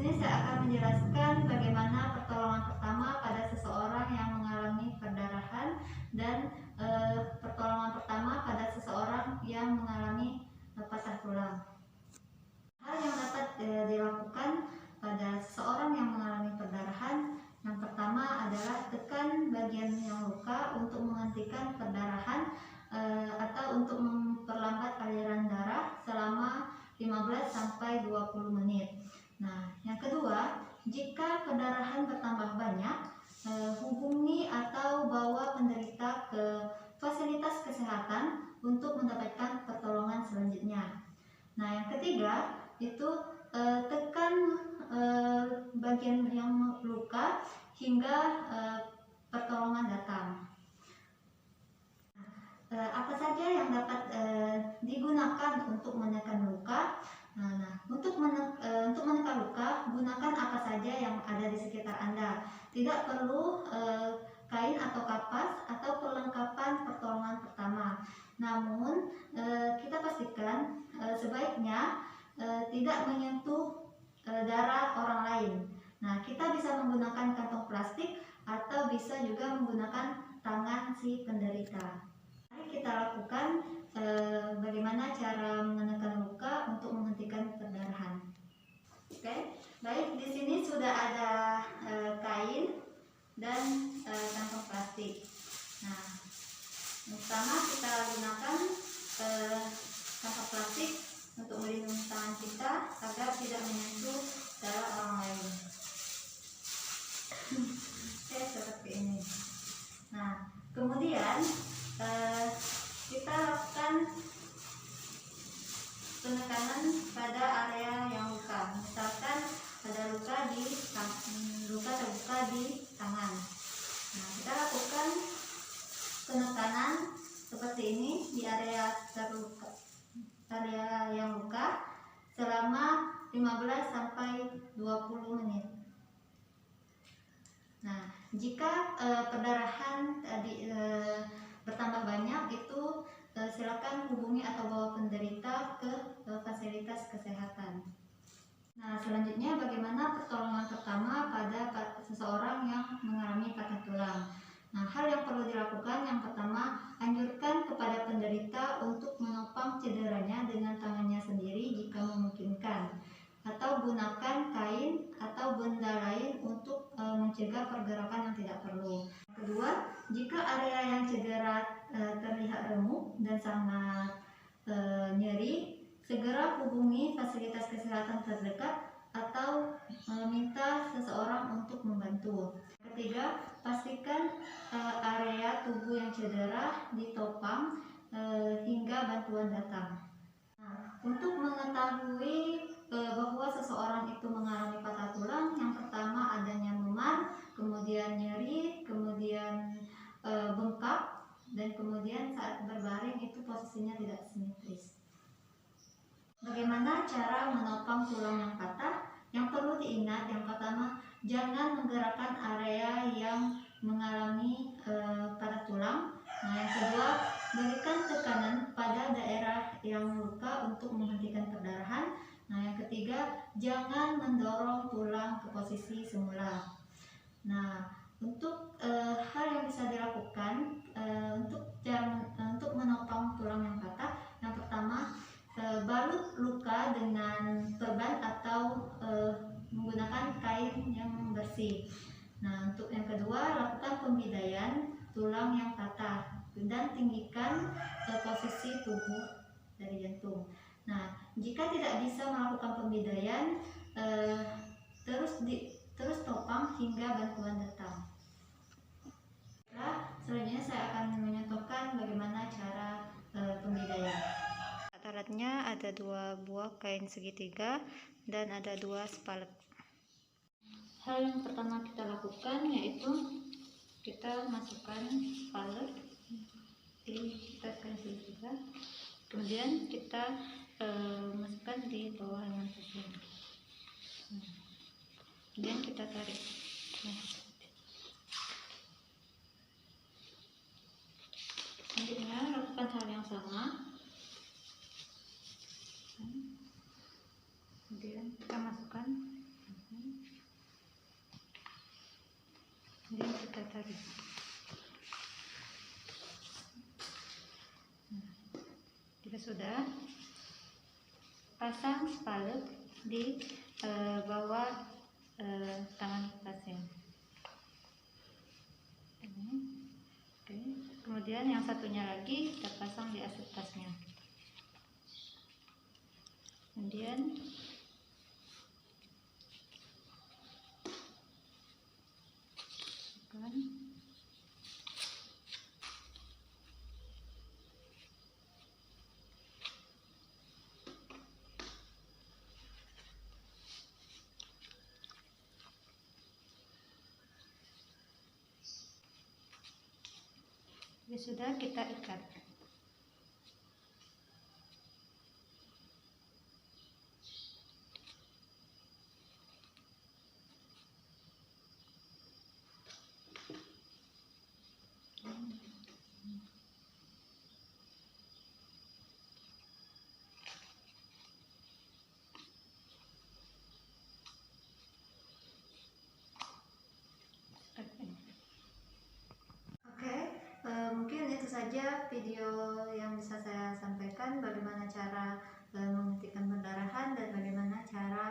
sini saya akan menjelaskan bagaimana pertolongan pertama pada seseorang yang mengalami perdarahan dan pertolongan pertama pada seseorang yang mengalami patah tulang. Hal yang dapat dilakukan pada seseorang yang mengalami perdarahan, yang pertama adalah tekan bagian yang luka untuk menghentikan perdarahan atau untuk memperlambat aliran darah selama 15-20 menit. Nah, yang kedua, jika perdarahan bertambah banyak, hubungi atau bawa penderita ke fasilitas kesehatan untuk mendapatkan pertolongan selanjutnya. Nah, yang ketiga itu tekan bagian yang luka hingga pertolongan datang. Apa saja yang dapat digunakan untuk menekan luka? Untuk menekan luka, gunakan apa saja yang ada di sekitar Anda. Tidak perlu kain atau kapas atau perlengkapan pertolongan pertama. Namun kita pastikan sebaiknya tidak menyentuh darah orang lain. Nah, kita bisa menggunakan kantong plastik atau bisa juga menggunakan tangan si penderita. Mari kita lakukan bagaimana cara menekan luka untuk menghentikan perdarahan. Oke, baik, di sini sudah ada kain dan kantong plastik. Nah, yang pertama kita gunakan kantong plastik untuk melindungi tangan kita agar tidak menyentuh darah orang lain. Oke, seperti ini. Nah, kemudian kita lakukan penekanan pada area yang luka. Misalkan ada luka terbuka di tangan. Nah, kita lakukan penekanan seperti ini di area yang luka selama 15-20 menit. Nah, jika perdarahan tadi bertambah banyak, itu silakan hubungi atau bawa penderita ke fasilitas kesehatan. Nah, selanjutnya bagaimana pertolongan pertama pada seseorang yang mengalami patah tulang. Nah, hal yang perlu dilakukan yang pertama, anjurkan kepada penderita untuk menopang cederanya dengan tangannya sendiri jika memungkinkan, atau gunakan kain atau benda lain untuk mencegah pergerakan yang tidak perlu. Kedua, jika area yang cedera terlihat remuk dan sangat nyeri, segera hubungi fasilitas kesehatan terdekat atau minta seseorang untuk membantu. Ketiga, pastikan area tubuh yang cedera ditopang hingga bantuan datang. Nah, untuk mengetahui bahwa seseorang itu mengalami patah tulang, yang pertama adanya memar, kemudian nyeri, kemudian bengkak, dan kemudian saat berbaring itu posisinya tidak simetris. Bagaimana cara menopang tulang yang patah? Yang perlu diingat, yang pertama, jangan menggerakkan area yang mengalami patah tulang. Nah, yang kedua, berikan tekanan pada daerah yang luka untuk menghentikan perdarahan. Nah, yang ketiga, jangan mendorong tulang ke posisi semula. Nah, untuk hal yang bisa dilakukan untuk menopang tulang yang patah, yang pertama, balut luka dengan perban atau menggunakan kain yang bersih. Nah, untuk yang kedua, lakukan pembidaian tulang yang patah dan tinggikan posisi tubuh dari jantung. Nah, jika tidak bisa melakukan pembidaian, terus topang hingga bantuan datang. Nah, selanjutnya saya akan menyontohkan bagaimana cara pembidaian. Alatnya ada 2 buah kain segitiga dan ada 2 spalet. Hal yang pertama kita lakukan yaitu kita masukkan spalet di kain segitiga, kemudian kita masukkan di bawah yang tersebut. Kemudian kita tarik. Selanjutnya lakukan hal yang sama. Kemudian kita masukkan sudah, pasang spalet di bawah tangan pasien. Oke. Kemudian yang satunya lagi kita pasang di aset tasnya. Kemudian ya sudah, kita ikat. Mungkin itu saja video yang bisa saya sampaikan, bagaimana cara menghentikan pendarahan dan bagaimana cara